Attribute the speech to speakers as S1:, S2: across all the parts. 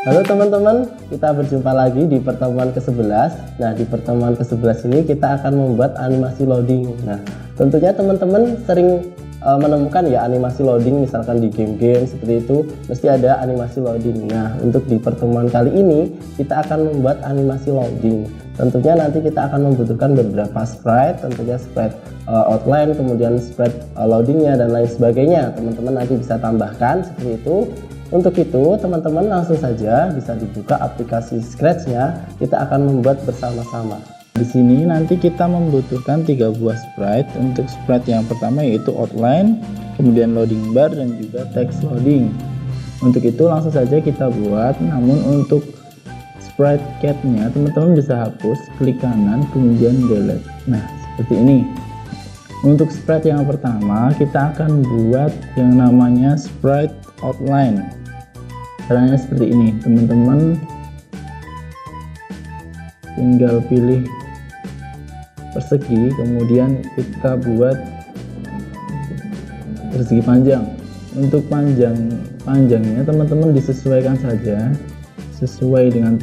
S1: Halo teman-teman, kita berjumpa lagi di pertemuan ke-11. Nah, di pertemuan ke-11 ini kita akan membuat animasi loading. Nah, tentunya teman-teman sering menemukan ya animasi loading, misalkan di game-game seperti itu mesti ada animasi loading. Nah, untuk di pertemuan kali ini kita akan membuat animasi loading. Tentunya nanti kita akan membutuhkan beberapa sprite, tentunya sprite outline, kemudian sprite loadingnya dan lain sebagainya. Teman-teman nanti bisa tambahkan seperti itu. Untuk itu teman-teman langsung saja bisa dibuka aplikasi Scratch-nya, kita akan membuat bersama-sama. Di sini nanti kita membutuhkan 3 buah sprite. Untuk sprite yang pertama yaitu outline, kemudian loading bar dan juga text loading. Untuk itu langsung saja kita buat, namun untuk sprite cat-nya teman-teman bisa hapus, klik kanan kemudian delete. Nah, seperti ini. Untuk sprite yang pertama kita akan buat yang namanya sprite outline. Caranya seperti ini, teman-teman tinggal pilih persegi, kemudian kita buat persegi panjang. Untuk panjangnya teman-teman disesuaikan saja sesuai dengan,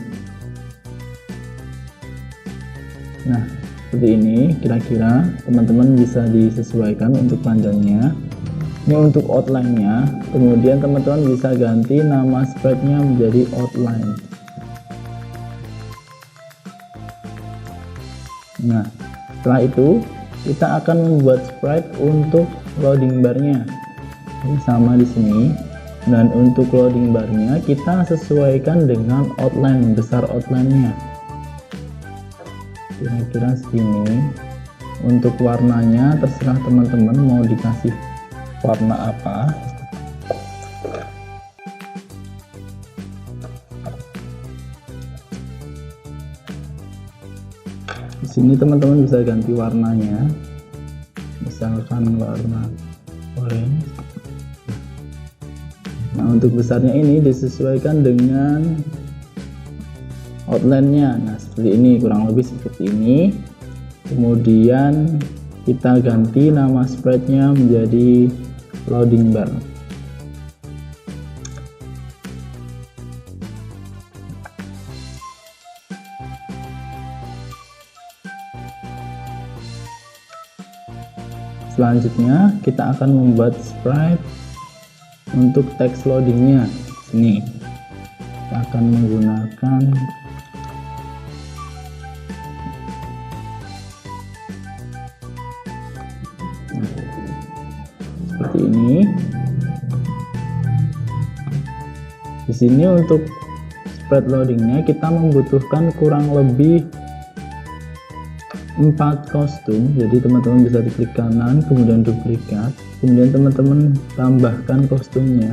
S1: nah seperti ini kira-kira teman-teman bisa disesuaikan untuk panjangnya. Ini untuk outline-nya, kemudian teman-teman bisa ganti nama sprite-nya menjadi outline. Nah, setelah itu kita akan membuat sprite untuk loading bar-nya. Ini sama di sini. Dan untuk loading bar-nya kita sesuaikan dengan outline, besar outline-nya. Kira-kira segini. Untuk warnanya terserah teman-teman mau dikasih warna apa. Di sini teman-teman bisa ganti warnanya, misalkan warna orange. Nah, untuk besarnya ini disesuaikan dengan outline-nya. Nah, seperti ini, kurang lebih seperti ini. Kemudian kita ganti nama sprite-nya menjadi loading bar. Selanjutnya kita akan membuat sprite untuk text loadingnya. Ini kita akan menggunakan seperti ini. Di sini untuk sprite loadingnya kita membutuhkan kurang lebih 4 kostum. Jadi teman-teman bisa diklik kanan kemudian duplikat, kemudian teman-teman tambahkan kostumnya,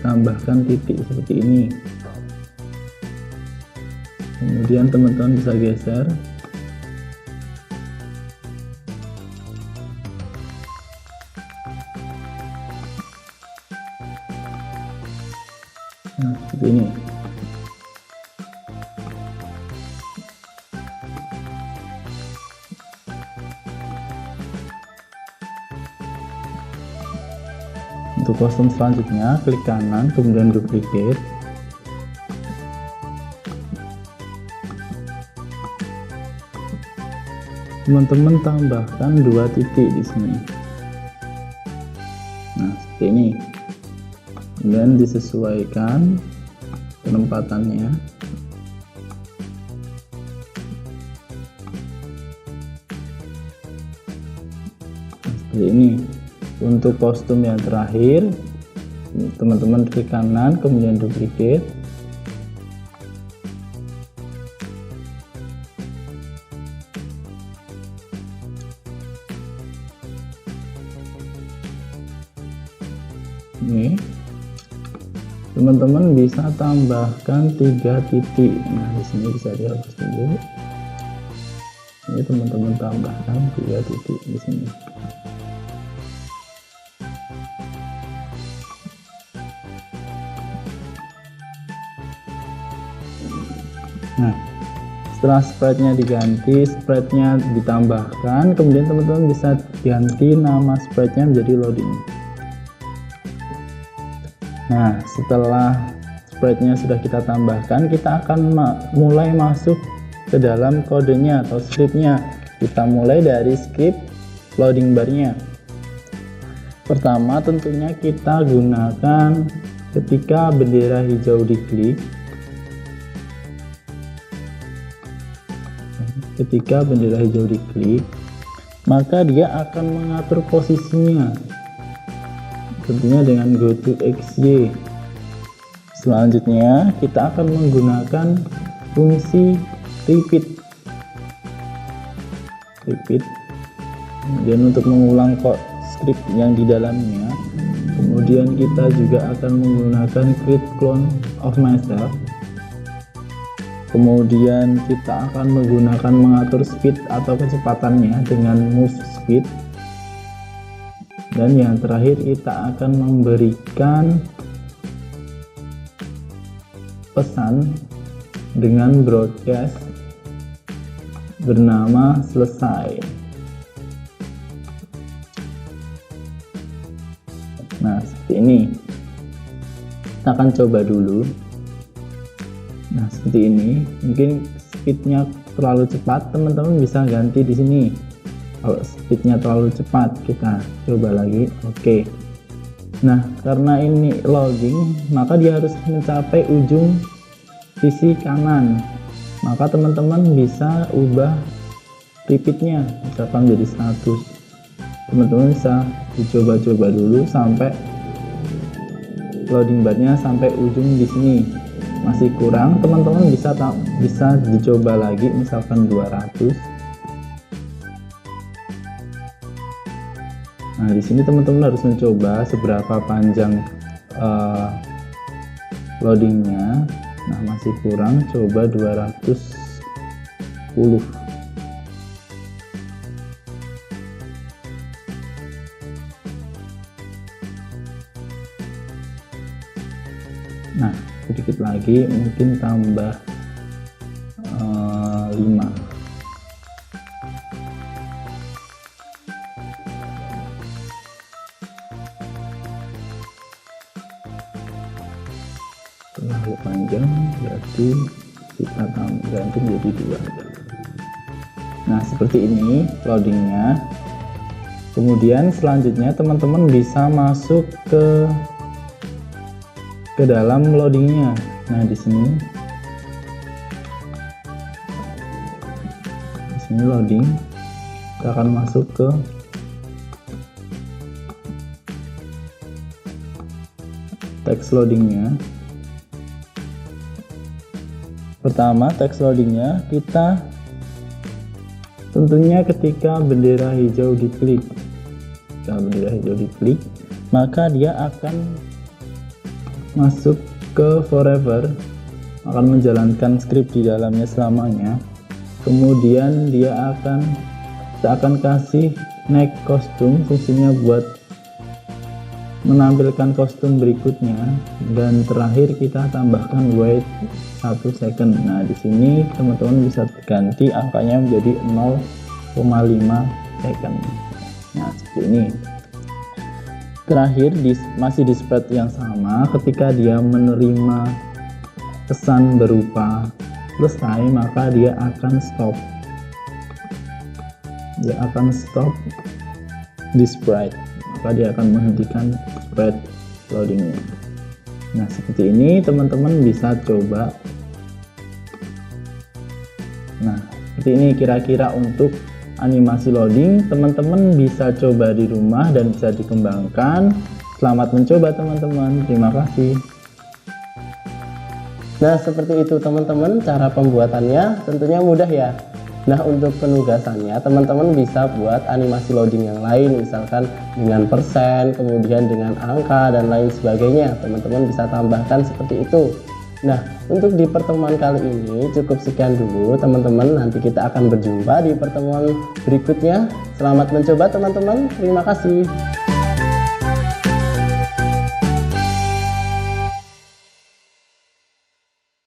S1: tambahkan titik seperti ini. Kemudian teman-teman bisa geser. Nah, seperti ini. Untuk kostum selanjutnya klik kanan kemudian duplicate. Teman-teman tambahkan 2 titik di sini. Nah, seperti ini. Kemudian disesuaikan penempatannya. Nah, seperti ini. Untuk kostum yang terakhir teman-teman klik kanan kemudian duplicate. Ini teman-teman bisa tambahkan 3 titik. Nah, di sini bisa dihapus dulu. Ini teman-teman tambahkan 3 titik di sini. Nah, setelah sprite-nya diganti, sprite-nya ditambahkan, kemudian teman-teman bisa ganti nama sprite-nya menjadi loading. Nah, setelah
S2: sprite-nya sudah kita tambahkan, kita akan mulai masuk ke dalam kodenya atau script-nya. Kita mulai dari script loading bar-nya. Pertama tentunya kita gunakan ketika bendera hijau diklik. Ketika bendera hijau diklik, maka dia akan mengatur posisinya, tentunya dengan go to XY. Selanjutnya kita akan menggunakan fungsi repeat. Kemudian untuk mengulang script yang di dalamnya. Kemudian kita juga akan menggunakan create clone of myself. Kemudian kita akan menggunakan mengatur speed atau kecepatannya dengan move speed. Dan yang terakhir kita akan memberikan pesan dengan broadcast bernama selesai. Nah, seperti ini. Kita akan coba dulu. Nah, seperti ini. Mungkin speednya terlalu cepat, teman-teman bisa ganti di sini. Kalau speednya terlalu cepat, kita coba lagi. Oke. Nah, karena ini loading, maka dia harus mencapai ujung sisi kanan. Maka teman-teman bisa ubah repeatnya, misalkan jadi 100. Teman-teman bisa dicoba-coba dulu sampai loading barnya sampai ujung di sini. Masih kurang, teman-teman bisa dicoba lagi, misalkan 200. Nah, di sini teman-teman harus mencoba seberapa panjang loadingnya. Nah, masih kurang, coba 210. Nah, sedikit lagi, mungkin tambah 5. Terlalu panjang, berarti kita ganti menjadi 2. Nah, seperti ini loadingnya. Kemudian selanjutnya teman-teman bisa masuk ke dalam loadingnya. Nah, di sini loading, kita akan masuk ke text loadingnya. Pertama, text loadingnya kita tentunya ketika bendera hijau diklik. Ketika bendera hijau diklik, maka dia akan masuk ke forever, akan menjalankan script di dalamnya selamanya. Kemudian kita akan kasih next kostum, fungsinya buat menampilkan kostum berikutnya, dan terakhir kita tambahkan wait 1 second. Nah, di sini teman-teman bisa ganti angkanya menjadi 0,5 second. Nah, seperti ini. Terakhir masih di spread yang sama, ketika dia menerima pesan berupa selesai, maka dia akan stop. Dia akan stop di sprite, maka dia akan menghentikan sprite loadingnya. Nah, seperti ini teman-teman bisa coba. Nah, seperti ini kira-kira untuk animasi loading. Teman-teman bisa coba di rumah dan bisa dikembangkan. Selamat mencoba teman-teman, terima kasih.
S1: Nah, seperti itu teman-teman cara pembuatannya, tentunya mudah ya. Nah, untuk penugasannya teman-teman bisa buat animasi loading yang lain, misalkan dengan persen, kemudian dengan angka dan lain sebagainya. Teman-teman bisa tambahkan seperti itu. Nah, untuk di pertemuan kali ini cukup sekian dulu teman-teman. Nanti kita akan berjumpa di pertemuan berikutnya. Selamat mencoba teman-teman, terima kasih.